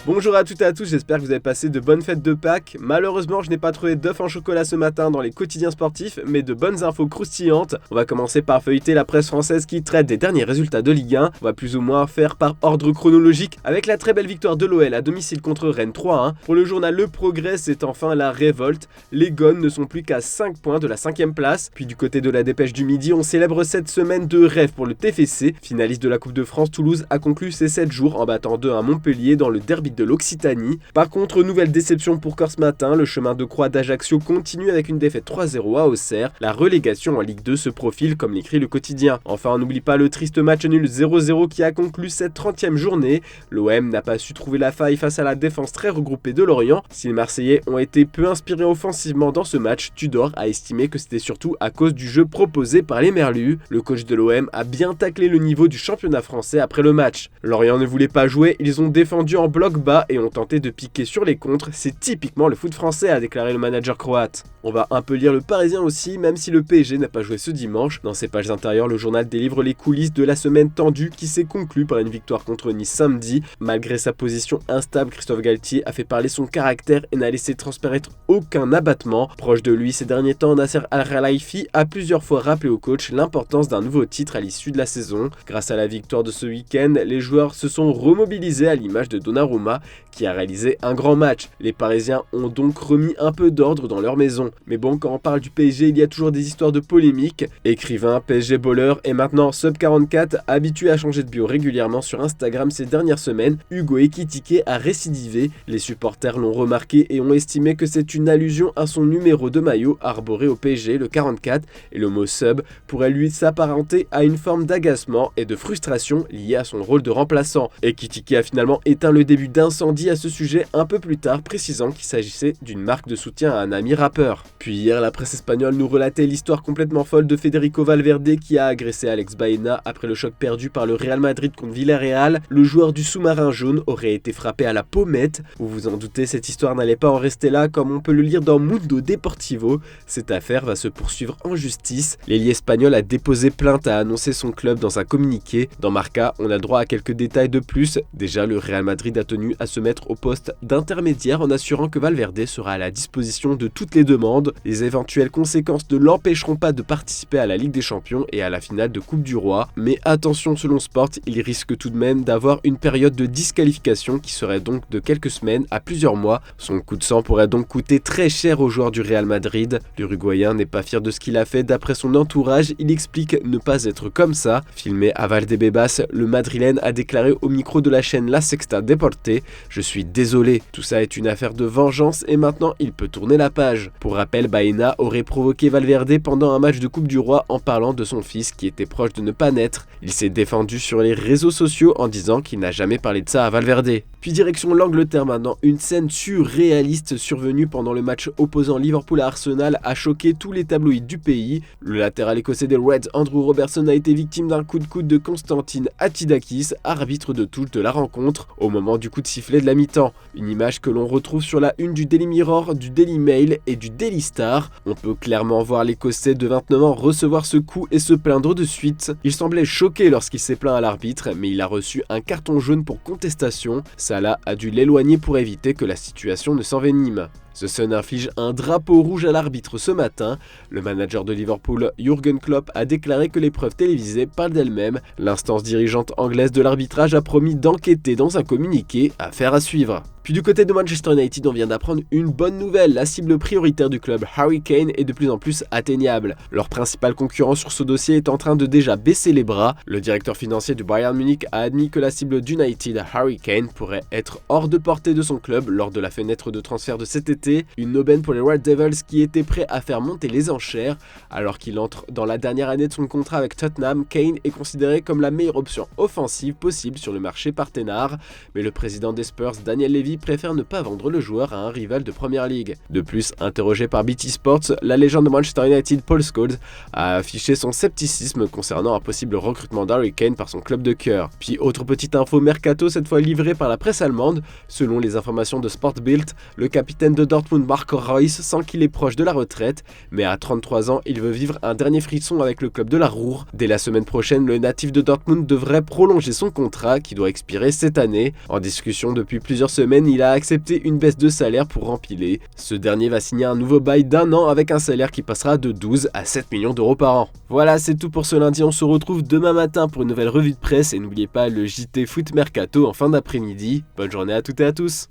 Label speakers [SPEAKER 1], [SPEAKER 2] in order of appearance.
[SPEAKER 1] Bonjour à toutes et à tous, j'espère que vous avez passé de bonnes fêtes de Pâques. Malheureusement, je n'ai pas trouvé d'œufs en chocolat ce matin dans les quotidiens sportifs, mais de bonnes infos croustillantes. On va commencer par feuilleter la presse française qui traite des derniers résultats de Ligue 1. On va plus ou moins faire par ordre chronologique, avec la très belle victoire de l'OL à domicile contre Rennes 3-1. Pour le journal Le Progrès, c'est enfin la révolte. Les Gones ne sont plus qu'à 5 points de la 5ème place. Puis du côté de la Dépêche du Midi, on célèbre cette semaine de rêve pour le TFC. Finaliste de la Coupe de France, Toulouse a conclu ses 7 jours en battant 2-1 Montpellier dans le derby de l'Occitanie. Par contre, nouvelle déception pour Corse Matin, le chemin de croix d'Ajaccio continue avec une défaite 3-0 à Auxerre. La relégation en Ligue 2 se profile comme l'écrit le quotidien. Enfin, on n'oublie pas le triste match nul 0-0 qui a conclu cette 30e journée. L'OM n'a pas su trouver la faille face à la défense très regroupée de Lorient. Si les Marseillais ont été peu inspirés offensivement dans ce match, Tudor a estimé que c'était surtout à cause du jeu proposé par les Merlus. Le coach de l'OM a bien taclé le niveau du championnat français après le match. Lorient ne voulait pas jouer, ils ont défendu en bloc bas et ont tenté de piquer sur les contres, c'est typiquement le foot français, a déclaré le manager croate. On va un peu lire le Parisien aussi, même si le PSG n'a pas joué ce dimanche. Dans ses pages intérieures, le journal délivre les coulisses de la semaine tendue qui s'est conclue par une victoire contre Nice samedi. Malgré sa position instable, Christophe Galtier a fait parler son caractère et n'a laissé transparaître aucun abattement. Proche de lui ces derniers temps, Nasser Al-Khelaifi a plusieurs fois rappelé au coach l'importance d'un nouveau titre à l'issue de la saison. Grâce à la victoire de ce week-end, les joueurs se sont remobilisés à l'image de Donnarumma qui a réalisé un grand match. Les Parisiens ont donc remis un peu d'ordre dans leur maison. Mais bon, quand on parle du PSG, il y a toujours des histoires de polémiques. Écrivain, PSG bowler et maintenant sub 44, habitué à changer de bio régulièrement sur Instagram ces dernières semaines, Hugo Ekitike a récidivé. Les supporters l'ont remarqué et ont estimé que c'est une allusion à son numéro de maillot arboré au PSG, le 44, et le mot sub pourrait lui s'apparenter à une forme d'agacement et de frustration liée à son rôle de remplaçant. Ekitike a finalement éteint le début d'incendie à ce sujet un peu plus tard, précisant qu'il s'agissait d'une marque de soutien à un ami rappeur. Puis hier, la presse espagnole nous relatait l'histoire complètement folle de Federico Valverde qui a agressé Alex Baena après le choc perdu par le Real Madrid contre Villarreal. Le joueur du sous-marin jaune aurait été frappé à la pommette. Vous vous en doutez, cette histoire n'allait pas en rester là comme on peut le lire dans Mundo Deportivo. Cette affaire va se poursuivre en justice. L'ailier espagnol a déposé plainte, a annoncé son club dans un communiqué. Dans Marca, on a droit à quelques détails de plus. Déjà, le Real Madrid a tenu à se mettre au poste d'intermédiaire en assurant que Valverde sera à la disposition de toutes les demandes. Les éventuelles conséquences ne l'empêcheront pas de participer à la Ligue des Champions et à la finale de Coupe du Roi. Mais attention, selon Sport, il risque tout de même d'avoir une période de disqualification qui serait donc de quelques semaines à plusieurs mois. Son coup de sang pourrait donc coûter très cher aux joueurs du Real Madrid. L'Uruguayen n'est pas fier de ce qu'il a fait. D'après son entourage, il explique ne pas être comme ça. Filmé à Valdebebas, le Madrilène a déclaré au micro de la chaîne La Sexta Deporte: « Je suis désolé, tout ça est une affaire de vengeance et maintenant il peut tourner la page. » Pour rappel, Baena aurait provoqué Valverde pendant un match de Coupe du Roi en parlant de son fils qui était proche de ne pas naître. Il s'est défendu sur les réseaux sociaux en disant qu'il n'a jamais parlé de ça à Valverde. Puis direction l'Angleterre maintenant, une scène surréaliste survenue pendant le match opposant Liverpool à Arsenal a choqué tous les tabloïds du pays. Le latéral écossais des Reds, Andrew Robertson, a été victime d'un coup de coude de Constantine Atidakis, arbitre de touche de la rencontre, au moment du coup de sifflet de la mi-temps. Une image que l'on retrouve sur la une du Daily Mirror, du Daily Mail et du Daily Star. On peut clairement voir l'Écossais de 29 ans recevoir ce coup et se plaindre de suite. Il semblait choqué lorsqu'il s'est plaint à l'arbitre, mais il a reçu un carton jaune pour contestation. Salah a dû l'éloigner pour éviter que la situation ne s'envenime. The Sun inflige un drapeau rouge à l'arbitre ce matin. Le manager de Liverpool, Jürgen Klopp, a déclaré que les preuves télévisées parlent d'elles-mêmes. L'instance dirigeante anglaise de l'arbitrage a promis d'enquêter dans un communiqué, affaire à suivre. Puis du côté de Manchester United, on vient d'apprendre une bonne nouvelle. La cible prioritaire du club, Harry Kane, est de plus en plus atteignable. Leur principal concurrent sur ce dossier est en train de déjà baisser les bras. Le directeur financier du Bayern Munich a admis que la cible d'United, Harry Kane, pourrait être hors de portée de son club lors de la fenêtre de transfert de cet été. Une aubaine pour les Red Devils qui étaient prêts à faire monter les enchères. Alors qu'il entre dans la dernière année de son contrat avec Tottenham, Kane est considéré comme la meilleure option offensive possible sur le marché partenaire. Mais le président des Spurs, Daniel Levy, préfère ne pas vendre le joueur à un rival de Première Ligue. De plus, interrogé par BT Sports, la légende de Manchester United, Paul Scholes, a affiché son scepticisme concernant un possible recrutement d'Harry Kane par son club de cœur. Puis autre petite info mercato, cette fois livrée par la presse allemande. Selon les informations de Sportbild, le capitaine de Dortmund Dortmund Marco Reus sent qu'il est proche de la retraite, mais à 33 ans, il veut vivre un dernier frisson avec le club de la Ruhr. Dès la semaine prochaine, le natif de Dortmund devrait prolonger son contrat qui doit expirer cette année. En discussion depuis plusieurs semaines, il a accepté une baisse de salaire pour empiler. Ce dernier va signer un nouveau bail d'1 an avec un salaire qui passera de 12 à 7 millions d'euros par an. Voilà, c'est tout pour ce lundi, on se retrouve demain matin pour une nouvelle revue de presse et n'oubliez pas le JT Foot Mercato en fin d'après-midi. Bonne journée à toutes et à tous.